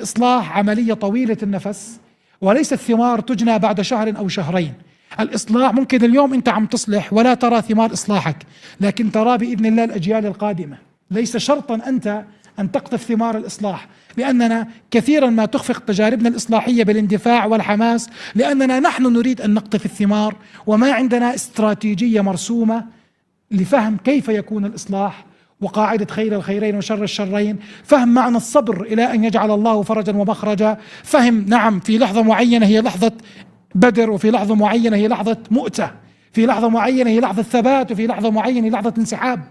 الإصلاح عملية طويلة النفس، وليست ثمار تجنى بعد شهر أو شهرين. الإصلاح ممكن اليوم أنت عم تصلح ولا ترى ثمار إصلاحك، لكن ترى بإذن الله الأجيال القادمة. ليس شرطا أنت أن تقطف ثمار الإصلاح، لأننا كثيرا ما تخفق تجاربنا الإصلاحية بالاندفاع والحماس، لأننا نحن نريد أن نقطف الثمار وما عندنا استراتيجية مرسومة لفهم كيف يكون الإصلاح، وقاعدة خير الخيرين وشر الشرين، فهم معنى الصبر إلى أن يجعل الله فرجا ومخرجا، فهم نعم في لحظة معينة هي لحظة بدر، وفي لحظة معينة هي لحظة مؤتة، في لحظة معينة هي لحظة ثبات، وفي لحظة معينة هي لحظة انسحاب.